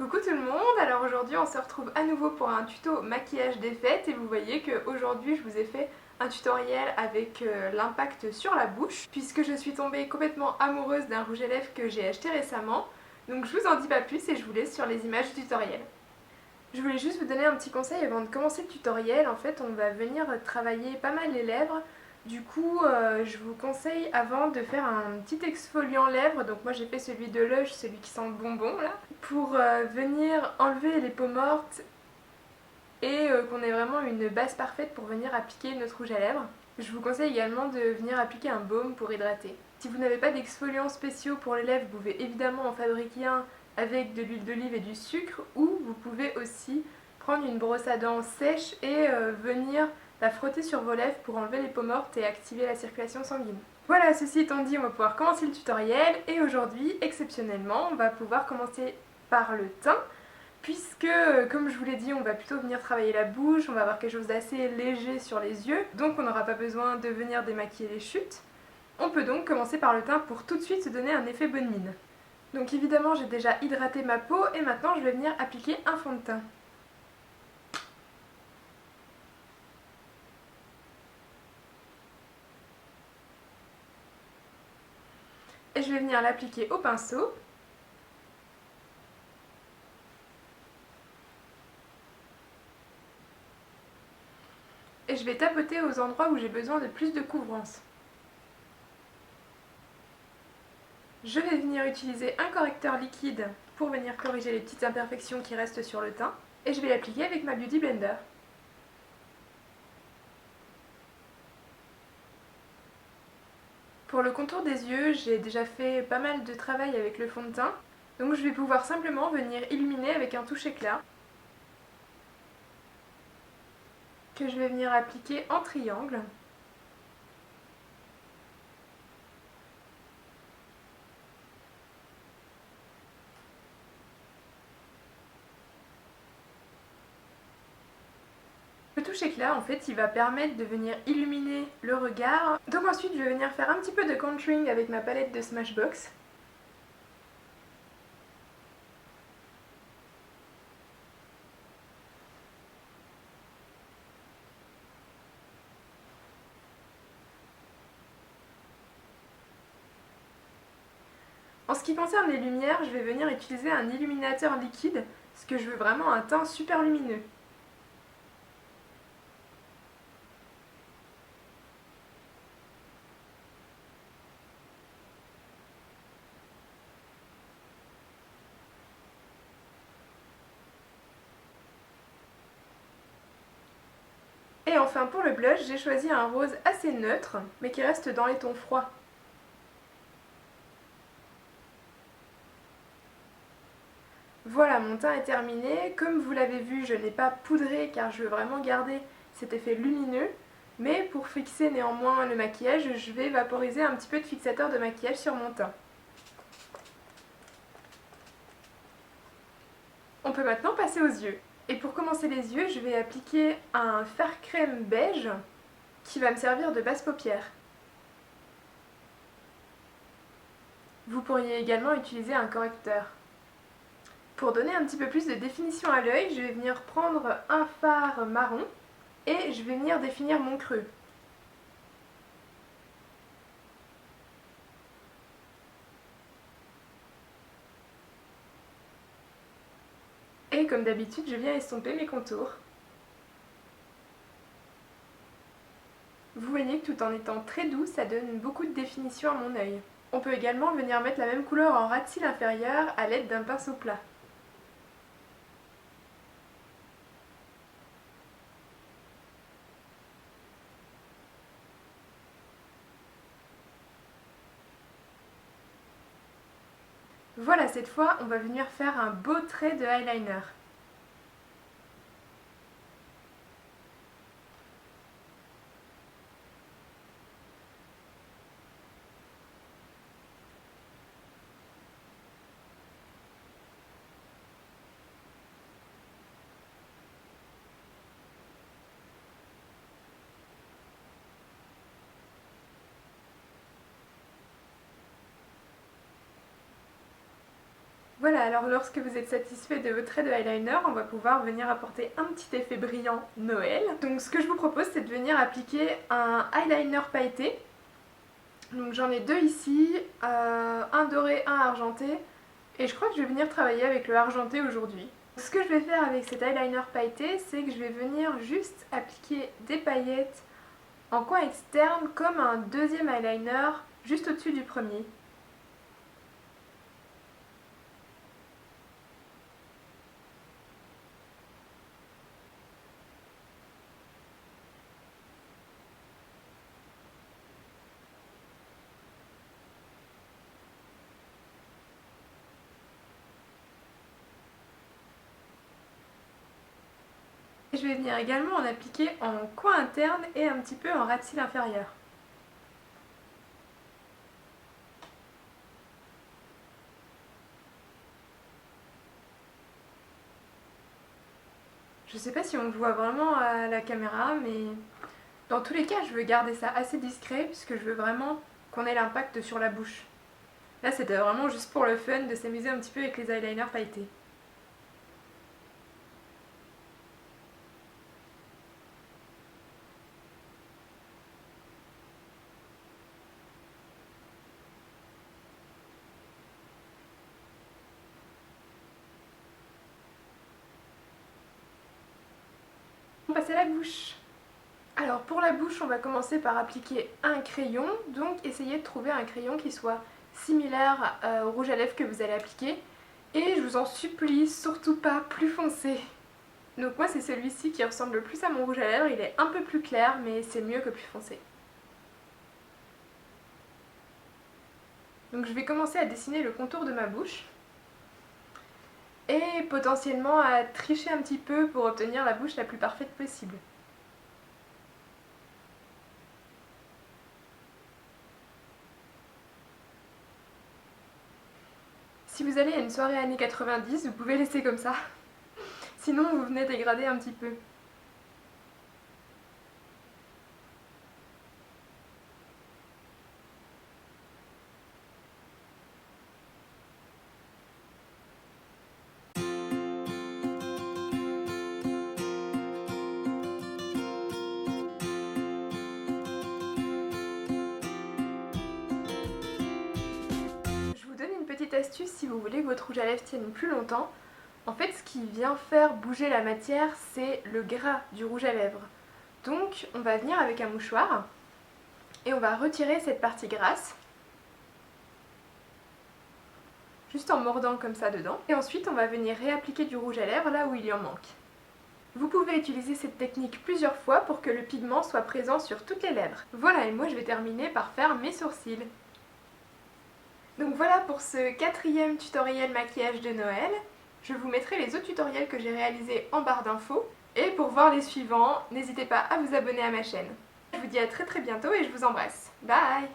Coucou tout le monde, alors aujourd'hui on se retrouve à nouveau pour un tuto maquillage des fêtes et vous voyez qu'aujourd'hui je vous ai fait un tutoriel avec l'impact sur la bouche puisque je suis tombée complètement amoureuse d'un rouge à lèvres que j'ai acheté récemment. Donc je vous en dis pas plus et je vous laisse sur les images du tutoriel. Je voulais juste vous donner un petit conseil avant de commencer le tutoriel. En fait, on va venir travailler pas mal les lèvres. Du coup, je vous conseille avant de faire un petit exfoliant lèvres. Donc moi j'ai fait celui de Lush, celui qui sent le bonbon là, pour venir enlever les peaux mortes et qu'on ait vraiment une base parfaite pour venir appliquer notre rouge à lèvres. Je vous conseille également de venir appliquer un baume pour hydrater. Si vous n'avez pas d'exfoliants spéciaux pour les lèvres, vous pouvez évidemment en fabriquer un avec de l'huile d'olive et du sucre, ou vous pouvez aussi prendre une brosse à dents sèche et venir la frotter sur vos lèvres pour enlever les peaux mortes et activer la circulation sanguine. Voilà, ceci étant dit, on va pouvoir commencer le tutoriel et aujourd'hui, exceptionnellement, on va pouvoir commencer par le teint puisque, comme je vous l'ai dit, on va plutôt venir travailler la bouche, on va avoir quelque chose d'assez léger sur les yeux, donc on n'aura pas besoin de venir démaquiller les chutes. On peut donc commencer par le teint pour tout de suite se donner un effet bonne mine. Donc évidemment j'ai déjà hydraté ma peau et maintenant je vais venir appliquer un fond de teint. Et je vais venir l'appliquer au pinceau. Et je vais tapoter aux endroits où j'ai besoin de plus de couvrance. Je vais venir utiliser un correcteur liquide pour venir corriger les petites imperfections qui restent sur le teint. Et je vais l'appliquer avec ma Beauty Blender. Pour le contour des yeux, j'ai déjà fait pas mal de travail avec le fond de teint. Donc je vais pouvoir simplement venir illuminer avec un touche éclat que je vais venir appliquer en triangle. Le touche éclat, en fait, il va permettre de venir illuminer le regard. Donc ensuite, je vais venir faire un petit peu de contouring avec ma palette de Smashbox. En ce qui concerne les lumières, je vais venir utiliser un illuminateur liquide, parce que je veux vraiment un teint super lumineux. Et enfin pour le blush, j'ai choisi un rose assez neutre, mais qui reste dans les tons froids. Voilà, mon teint est terminé. Comme vous l'avez vu, je n'ai pas poudré car je veux vraiment garder cet effet lumineux. Mais pour fixer néanmoins le maquillage, je vais vaporiser un petit peu de fixateur de maquillage sur mon teint. On peut maintenant passer aux yeux. Et pour commencer les yeux, je vais appliquer un fard crème beige qui va me servir de base paupière. Vous pourriez également utiliser un correcteur. Pour donner un petit peu plus de définition à l'œil, je vais venir prendre un fard marron et je vais venir définir mon creux. Et comme d'habitude, je viens estomper mes contours. Vous voyez que tout en étant très doux, ça donne beaucoup de définition à mon œil. On peut également venir mettre la même couleur en ras de cils inférieur à l'aide d'un pinceau plat. Voilà, cette fois, on va venir faire un beau trait de eyeliner. Voilà, alors lorsque vous êtes satisfait de vos traits de eyeliner, on va pouvoir venir apporter un petit effet brillant Noël. Donc ce que je vous propose, c'est de venir appliquer un eyeliner pailleté. Donc j'en ai deux ici, un doré, un argenté. Et je crois que je vais venir travailler avec le argenté aujourd'hui. Ce que je vais faire avec cet eyeliner pailleté, c'est que je vais venir juste appliquer des paillettes en coin externe comme un deuxième eyeliner juste au-dessus du premier. Je vais venir également en appliquer en coin interne et un petit peu en ras de cils inférieur. Je sais pas si on le voit vraiment à la caméra, mais dans tous les cas, je veux garder ça assez discret puisque je veux vraiment qu'on ait l'impact sur la bouche. Là, c'était vraiment juste pour le fun de s'amuser un petit peu avec les eyeliners pailletés. On passe à la bouche. Alors pour la bouche, on va commencer par appliquer un crayon, donc essayez de trouver un crayon qui soit similaire au rouge à lèvres que vous allez appliquer. Et je vous en supplie, surtout pas plus foncé. Donc moi c'est celui-ci qui ressemble le plus à mon rouge à lèvres, il est un peu plus clair mais c'est mieux que plus foncé. Donc je vais commencer à dessiner le contour de ma bouche. Et potentiellement à tricher un petit peu pour obtenir la bouche la plus parfaite possible. Si vous allez à une soirée années 90, vous pouvez laisser comme ça. Sinon vous venez dégrader un petit peu. Petite astuce si vous voulez que votre rouge à lèvres tienne plus longtemps. En fait, ce qui vient faire bouger la matière, c'est le gras du rouge à lèvres. Donc, on va venir avec un mouchoir et on va retirer cette partie grasse, juste en mordant comme ça dedans. Et ensuite, on va venir réappliquer du rouge à lèvres là où il en manque. Vous pouvez utiliser cette technique plusieurs fois pour que le pigment soit présent sur toutes les lèvres. Voilà, et moi je vais terminer par faire mes sourcils. Donc voilà pour ce quatrième tutoriel maquillage de Noël. Je vous mettrai les autres tutoriels que j'ai réalisés en barre d'infos. Et pour voir les suivants, n'hésitez pas à vous abonner à ma chaîne. Je vous dis à très bientôt et je vous embrasse. Bye!